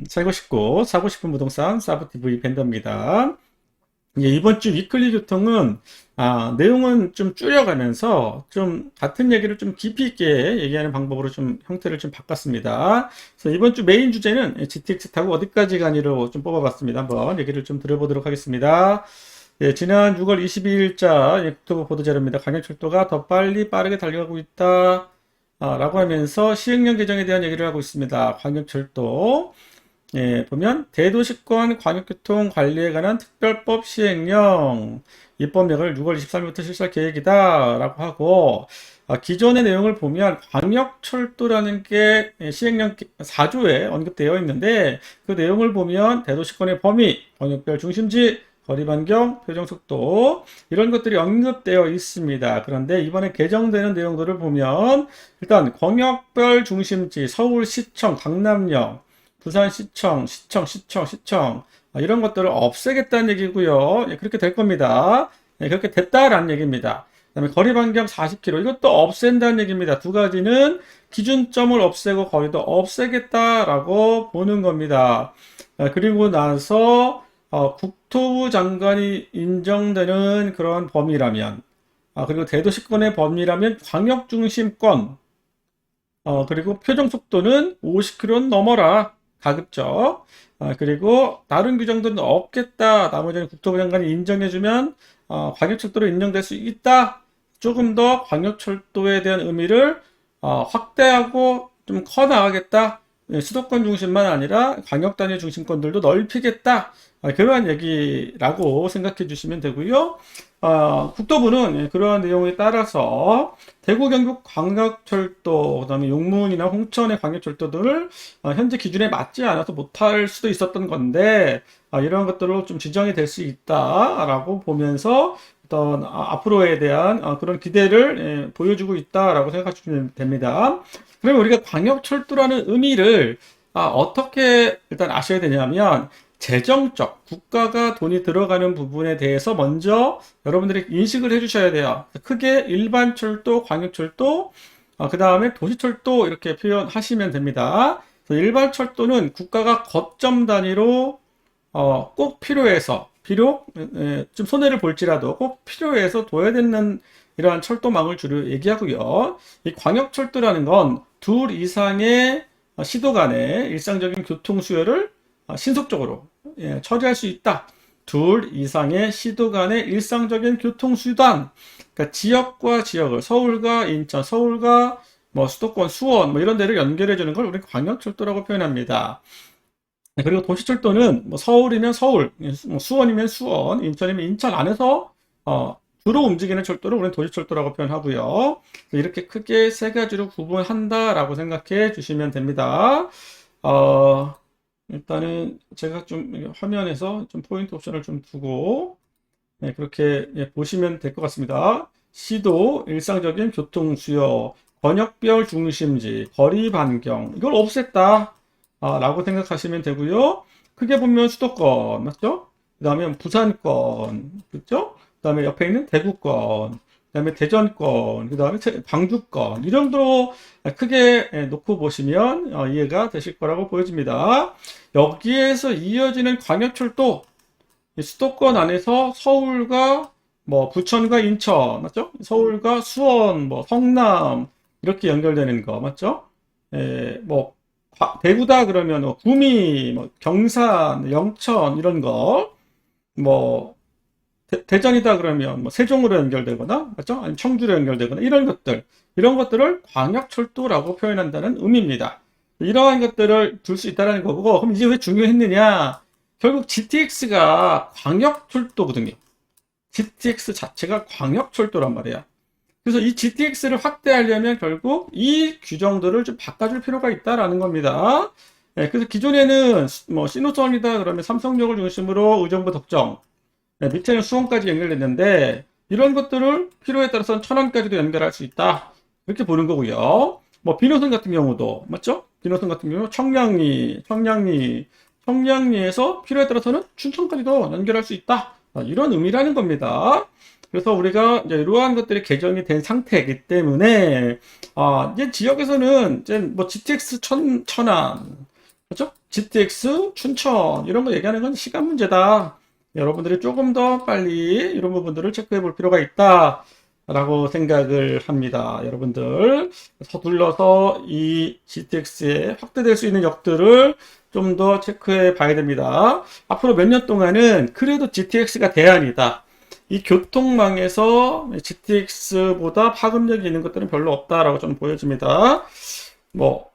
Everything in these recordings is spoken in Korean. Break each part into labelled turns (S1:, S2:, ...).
S1: 살고 싶고 사고 싶은 부동산 사부TV 벤더입니다. 이번 주 위클리 교통은 내용은 좀 줄여가면서 좀 같은 얘기를 좀 깊이 있게 얘기하는 방법으로 좀 형태를 좀 바꿨습니다. 그래서 이번 주 메인 주제는 GTX 타고 어디까지 가니로 좀 뽑아봤습니다. 한번 얘기를 좀 들어보도록 하겠습니다. 지난 6월 22일자 국토부 보도자료입니다. 광역철도가 더 빨리 빠르게 달려가고 있다 라고 하면서 시행령 개정에 대한 얘기를 하고 있습니다. 광역철도 보면 대도시권 광역교통 관리에 관한 특별법 시행령 입법령을 6월 23일부터 실시할 계획이다 라고 하고, 기존의 내용을 보면 광역철도라는 게 시행령 4조에 언급되어 있는데, 그 내용을 보면 대도시권의 범위, 광역별 중심지, 거리 반경, 표정 속도 이런 것들이 언급되어 있습니다. 그런데 이번에 개정되는 내용들을 보면 일단 광역별 중심지 서울시청, 강남역, 부산시청, 시청 이런 것들을 없애겠다는 얘기고요. 그렇게 될 겁니다. 그렇게 됐다라는 얘기입니다. 그 다음에 거리 반경 40km 이것도 없앤다는 얘기입니다. 두 가지는 기준점을 없애고 거리도 없애겠다라고 보는 겁니다. 그리고 나서 국토부 장관이 인정되는 그런 범위라면, 그리고 대도시권의 범위라면 광역중심권, 그리고 표정속도는 50km는 넘어라. 가급적. 그리고 다른 규정들은 없겠다. 나머지는 국토부 장관이 인정해주면 광역철도로 인정될 수 있다. 조금 더 광역철도에 대한 의미를 확대하고 좀 커나가겠다. 수도권 중심만 아니라 광역 단위 중심권들도 넓히겠다. 그러한 얘기라고 생각해 주시면 되고요. 국토부는 그러한 내용에 따라서 대구, 경북 광역철도, 그다음에 용문이나 홍천의 광역철도들을 현재 기준에 맞지 않아서 못할 수도 있었던 건데, 이러한 것들로 좀 지정이 될 수 있다라고 보면서 어떤 앞으로에 대한 그런 기대를 보여주고 있다라고 생각하시면 됩니다. 그러면 우리가 광역철도라는 의미를 어떻게 일단 아셔야 되냐면, 재정적, 국가가 돈이 들어가는 부분에 대해서 먼저 여러분들이 인식을 해주셔야 돼요. 크게 일반철도, 광역철도, 그 다음에 도시철도 이렇게 표현하시면 됩니다. 일반철도는 국가가 거점 단위로 꼭 필요해서, 비록 좀 손해를 볼지라도 꼭 필요해서 둬야 되는 이러한 철도망을 주로 얘기하고요. 이 광역철도라는 건 둘 이상의 시도 간의 일상적인 교통 수요를 신속적으로 처리할 수 있다. 둘 이상의 시도 간의 일상적인 교통수단, 그러니까 지역과 지역을, 서울과 인천, 서울과 뭐 수도권, 수원, 뭐 이런 데를 연결해 주는 걸 우리는 광역철도라고 표현합니다. 그리고 도시철도는 뭐 서울이면 서울, 뭐 수원이면 수원, 인천이면 인천 안에서 주로 움직이는 철도를 우리는 도시철도라고 표현하고요. 이렇게 크게 세 가지로 구분한다라고 생각해 주시면 됩니다. 일단은 제가 좀 화면에서 좀 포인트 옵션을 좀 두고 그렇게 보시면 될 것 같습니다. 시도, 일상적인 교통 수요, 권역별 중심지, 거리 반경 이걸 없앴다 라고 생각하시면 되고요. 크게 보면 수도권 맞죠? 그 다음에 부산권 그렇죠? 그 다음에 옆에 있는 대구권, 그 다음에 대전권, 그 다음에 광주권 이 정도로 크게 놓고 보시면 이해가 되실 거라고 보여집니다. 여기에서 이어지는 광역철도, 수도권 안에서 서울과 뭐 부천과 인천 맞죠? 서울과 수원, 뭐 성남 이렇게 연결되는 거 맞죠? 뭐 대구다 그러면 뭐 구미, 뭐 경산, 영천 이런 거, 뭐 대전이다 그러면 뭐 세종으로 연결되거나 맞죠? 아니면 청주로 연결되거나 이런 것들을 광역철도라고 표현한다는 의미입니다. 이러한 것들을 둘 수 있다는 거고, 그럼 이제 왜 중요했느냐? 결국 GTX가 광역철도거든요. GTX 자체가 광역철도란 말이야. 그래서 이 GTX를 확대하려면 결국 이 규정들을 좀 바꿔줄 필요가 있다라는 겁니다. 그래서 기존에는 뭐 신호선이다 그러면 삼성역을 중심으로 의정부 덕정, 밑에는 수원까지 연결됐는데 이런 것들을 필요에 따라서는 천안까지도 연결할 수 있다. 이렇게 보는 거고요. 뭐 비노선 같은 경우도 맞죠? 비노선 같은 경우 청량리에서 필요에 따라서는 춘천까지도 연결할 수 있다. 이런 의미라는 겁니다. 그래서 우리가 이제 이러한 것들이 개정이 된 상태이기 때문에 이제 지역에서는 이제 뭐 GTX 천안, 그렇죠? GTX 춘천 이런 거 얘기하는 건 시간 문제다. 여러분들이 조금 더 빨리 이런 부분들을 체크해 볼 필요가 있다. 라고 생각을 합니다. 여러분들 서둘러서 이 GTX에 확대될 수 있는 역들을 좀 더 체크해 봐야 됩니다. 앞으로 몇 년 동안은 그래도 GTX가 대안이다. 이 교통망에서 GTX보다 파급력이 있는 것들은 별로 없다라고 좀 보여집니다. 뭐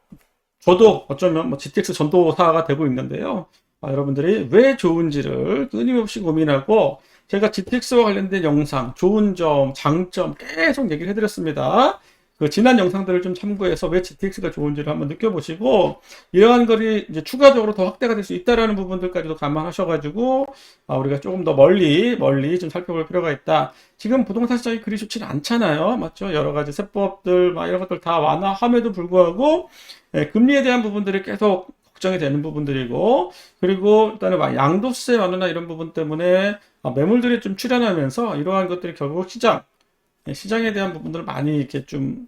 S1: 저도 어쩌면 뭐 GTX 전도사가 되고 있는데요. 여러분들이 왜 좋은지를 끊임없이 고민하고 제가 GTX와 관련된 영상, 좋은 점, 장점 계속 얘기를 해드렸습니다. 그 지난 영상들을 좀 참고해서 왜 GTX가 좋은지를 한번 느껴보시고 이러한 것이 이제 추가적으로 더 확대가 될 수 있다라는 부분들까지도 감안하셔가지고 우리가 조금 더 멀리 좀 살펴볼 필요가 있다. 지금 부동산 시장이 그리 좋지는 않잖아요, 맞죠? 여러 가지 세법들 막 이런 것들 다 완화함에도 불구하고 금리에 대한 부분들이 계속 걱정이 되는 부분들이고 그리고 일단은 막 양도세 완화나 이런 부분 때문에 매물들이 좀 출현하면서 이러한 것들이 결국 시장에 대한 부분들을 많이 이렇게 좀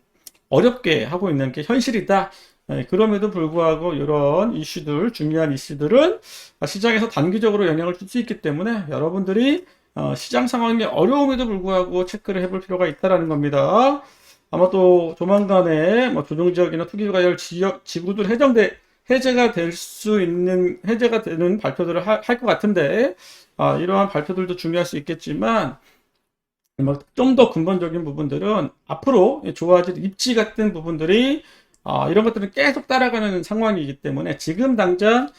S1: 어렵게 하고 있는 게 현실이다. 그럼에도 불구하고 이런 이슈들, 중요한 이슈들은 시장에서 단기적으로 영향을 줄 수 있기 때문에 여러분들이 시장 상황이 어려움에도 불구하고 체크를 해볼 필요가 있다라는 겁니다. 아마 또 조만간에 뭐 조정지역이나 투기과열 지구들 해제가 될 수 있는, 해제가 되는 발표들을 할 것 같은데, 이러한 발표들도 중요할 수 있겠지만, 좀 더 근본적인 부분들은 앞으로 좋아질 입지 같은 부분들이 이런 것들은 계속 따라가는 상황이기 때문에 지금 당장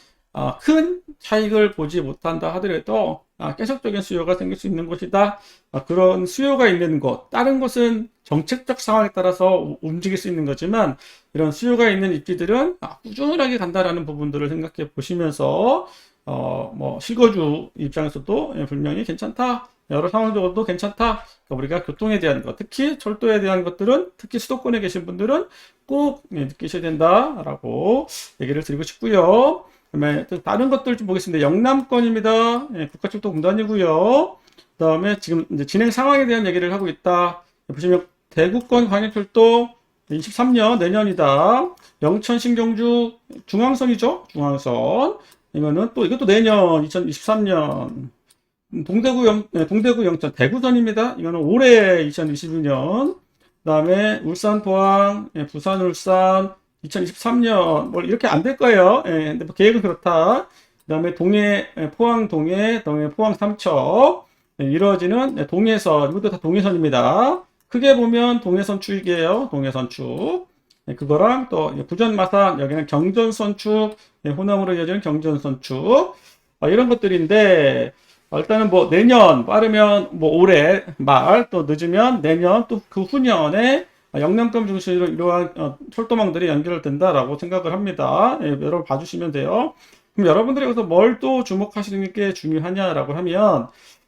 S1: 큰 차익을 보지 못한다 하더라도 계속적인 수요가 생길 수 있는 곳이다. 그런 수요가 있는 곳, 다른 곳은 정책적 상황에 따라서 움직일 수 있는 거지만 이런 수요가 있는 입지들은 꾸준하게 간다라는 부분들을 생각해 보시면서 뭐 실거주 입장에서도 분명히 괜찮다. 여러 상황적으로도 괜찮다. 그러니까 우리가 교통에 대한 것, 특히 철도에 대한 것들은, 특히 수도권에 계신 분들은 꼭 느끼셔야 된다라고 얘기를 드리고 싶고요. 그다음에 또 다른 것들 좀 보겠습니다. 영남권입니다. 국가철도공단이고요. 그다음에 지금 이제 진행 상황에 대한 얘기를 하고 있다. 보시면 대구권 광역철도 23년 내년이다. 영천 신경주 중앙선이죠. 중앙선. 이것도 내년 2023년. 동대구 영천 대구선입니다. 이거는 올해 2022년. 그다음에 울산 포항, 부산 울산 2023년 뭐 이렇게 안 될 거예요. 근데 뭐 계획은 그렇다. 그다음에 포항 포항 삼척 이루어지는 동해선, 이것도 다 동해선입니다. 크게 보면 동해선 축이에요. 동해선 축. 그거랑 또 부전 마산 여기는 경전선 축, 호남으로 이어지는 경전선 축. 이런 것들인데 일단은 뭐 내년 빠르면 뭐 올해 말 또 늦으면 내년 또 그 후년에 영남권 중심으로 이러한 철도망들이 연결된다라고 생각을 합니다. 여러분 봐주시면 돼요. 그럼 여러분들이 여기서 뭘 또 주목하시는 게 중요하냐라고 하면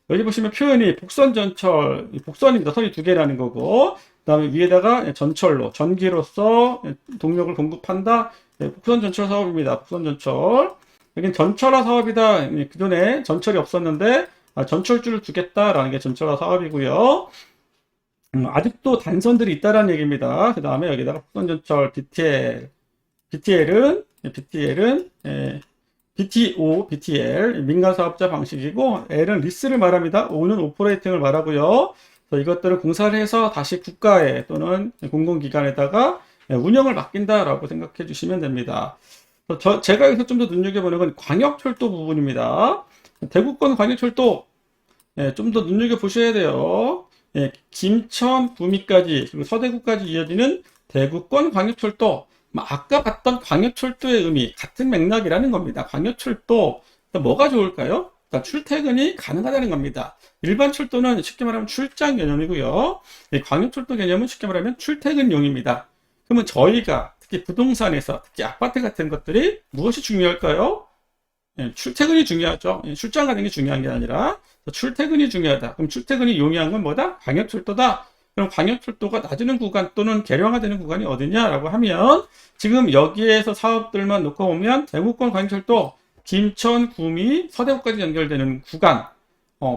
S1: 여기 보시면 표현이 복선전철, 복선입니다. 선이 두 개라는 거고 그 다음에 위에다가 전철로 전기로서 동력을 공급한다. 복선전철 사업입니다. 복선전철. 여긴 전철화 사업이다. 그전에 전철이 없었는데 전철줄을 두겠다라는 게 전철화 사업이고요. 아직도 단선들이 있다라는 얘기입니다. 그 다음에 여기다가 복선전철 BTL은 BTL 민간 사업자 방식이고 L은 리스를 말합니다. O는 오퍼레이팅을 말하고요. 그래서 이것들을 공사를 해서 다시 국가에 또는 공공기관에다가 운영을 맡긴다라고 생각해 주시면 됩니다. 제가 여기서 좀 더 눈여겨보는 건 광역철도 부분입니다. 대구권 광역철도 좀 더 눈여겨보셔야 돼요. 김천, 구미까지 그리고 서대구까지 이어지는 대구권 광역철도. 아까 봤던 광역철도의 의미 같은 맥락이라는 겁니다. 광역철도 뭐가 좋을까요? 출퇴근이 가능하다는 겁니다. 일반 철도는 쉽게 말하면 출장 개념이고요. 광역철도 개념은 쉽게 말하면 출퇴근용입니다. 그러면 저희가 특히 부동산에서 특히 아파트 같은 것들이 무엇이 중요할까요? 출퇴근이 중요하죠. 출장 가는 게 중요한 게 아니라 출퇴근이 중요하다. 그럼 출퇴근이 용이한 건 뭐다? 광역철도다. 그럼 광역철도가 낮은 구간 또는 개량화되는 구간이 어디냐라고 하면 지금 여기에서 사업들만 놓고 보면 대구권 광역철도 김천, 구미, 서대구까지 연결되는 구간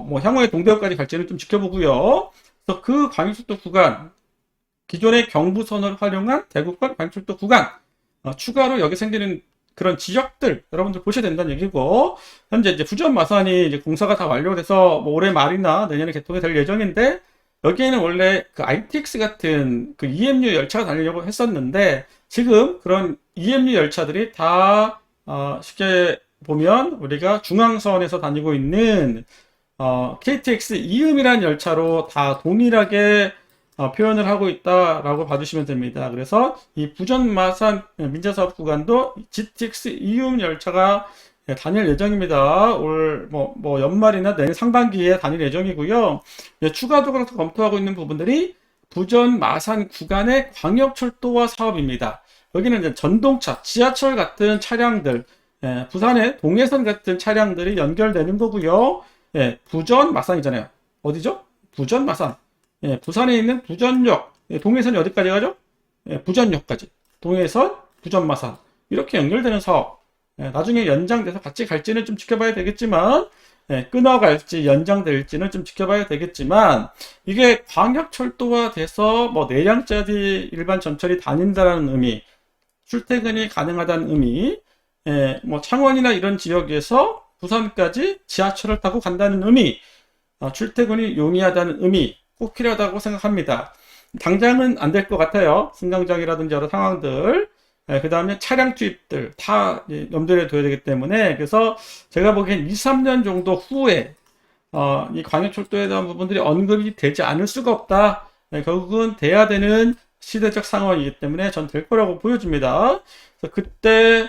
S1: 뭐 향후에 동대구까지 갈지는 좀 지켜보고요. 그래서 그 광역철도 구간, 기존의 경부선을 활용한 대구권 광역철도 구간, 추가로 여기 생기는 그런 지역들 여러분들 보셔야 된다는 얘기고, 현재 이제 부전 마산이 이제 공사가 다 완료돼서 뭐 올해 말이나 내년에 개통이 될 예정인데, 여기에는 원래 그 ITX 같은 그 EMU 열차가 다니려고 했었는데, 지금 그런 EMU 열차들이 다 쉽게 보면 우리가 중앙선에서 다니고 있는 KTX 이음이라는 열차로 다 동일하게 표현을 하고 있다라고 봐주시면 됩니다. 그래서 이 부전 마산 민자사업 구간도 GTX 이음 열차가 다닐 예정입니다. 올 연말이나 내년 상반기에 다닐 예정이고요. 추가적으로 검토하고 있는 부분들이 부전 마산 구간의 광역철도화 사업입니다. 여기는 이제 전동차, 지하철 같은 차량들, 부산의 동해선 같은 차량들이 연결되는 거고요. 부전 마산이잖아요. 어디죠? 부전 마산. 부산에 있는 부전역, 동해선이 어디까지 가죠? 부전역까지. 동해선, 부전 마산. 이렇게 연결되는 사업. 나중에 연장돼서 같이 갈지는 좀 지켜봐야 되겠지만, 끊어갈지 연장될지는 좀 지켜봐야 되겠지만, 이게 광역철도화 돼서 뭐 내량짜리 일반 전철이 다닌다는 의미, 출퇴근이 가능하다는 의미, 뭐 창원이나 이런 지역에서 부산까지 지하철을 타고 간다는 의미, 출퇴근이 용이하다는 의미, 꼭 필요하다고 생각합니다. 당장은 안 될 것 같아요. 승강장이라든지 여러 상황들, 그 다음에 차량 투입들 다 염두에 둬야 되기 때문에, 그래서 제가 보기엔 2, 3년 정도 후에 이 광역철도에 대한 부분들이 언급이 되지 않을 수가 없다. 결국은 돼야 되는 시대적 상황이기 때문에 전 될 거라고 보여집니다. 그래서 그때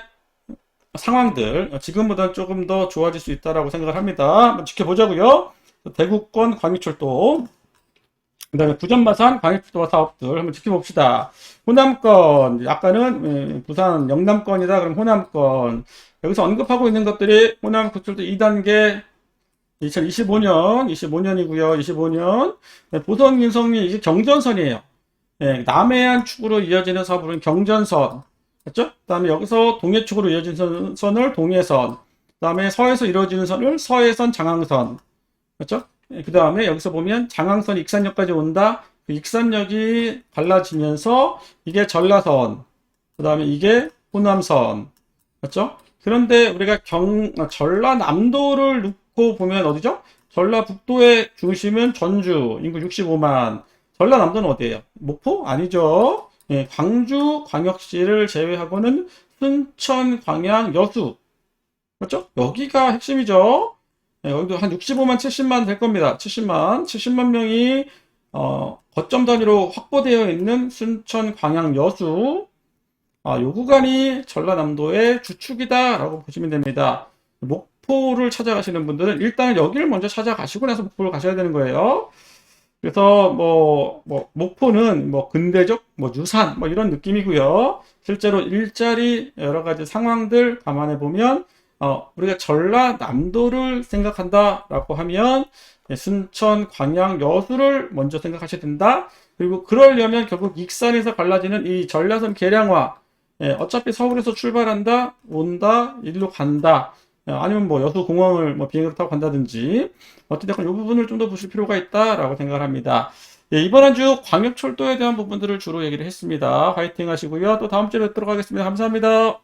S1: 상황들 지금보다는 조금 더 좋아질 수 있다라고 생각을 합니다. 한번 지켜보자고요. 대구권 광역철도, 그 다음에 부전마산 광역철도 사업들 한번 지켜봅시다. 호남권, 아까는 부산 영남권이다. 그럼 호남권, 여기서 언급하고 있는 것들이 호남철도 2단계 2025년이고요. 25년 보성 인성이 이게 경전선이에요. 남해안 축으로 이어지는 사업은 경전선, 맞죠? 그 다음에 여기서 동해 축으로 이어지는 선을 동해선, 그 다음에 서해에서 이루어지는 선을 서해선 장항선, 맞죠? 그 다음에 여기서 보면 장항선 익산역까지 온다. 그 익산역이 갈라지면서 이게 전라선, 그 다음에 이게 호남선, 맞죠? 그런데 우리가 전라남도를 놓고 보면 어디죠? 전라북도의 중심은 전주, 인구 65만. 전라남도는 어디예요? 목포? 아니죠. 광주 광역시를 제외하고는 순천, 광양, 여수, 맞죠? 여기가 핵심이죠. 여기도 한 65만, 70만 될 겁니다. 70만 명이 거점 단위로 확보되어 있는 순천, 광양, 여수, 요 구간이 전라남도의 주축이다라고 보시면 됩니다. 목포를 찾아가시는 분들은 일단은 여기를 먼저 찾아가시고 나서 목포를 가셔야 되는 거예요. 그래서 목포는 근대적 유산 이런 느낌이고요. 실제로 일자리 여러 가지 상황들 감안해 보면 우리가 전라남도를 생각한다라고 하면 순천, 광양, 여수를 먼저 생각하셔야 된다. 그리고 그러려면 결국 익산에서 갈라지는 이 전라선 계량화, 어차피 서울에서 출발한다, 온다, 일로 간다. 아니면 여수공항을 비행기로 타고 간다든지, 어찌됐건 이 부분을 좀 더 보실 필요가 있다라고 생각을 합니다. 이번 한 주 광역철도에 대한 부분들을 주로 얘기를 했습니다. 화이팅 하시고요. 또 다음 주에 뵙도록 하겠습니다. 감사합니다.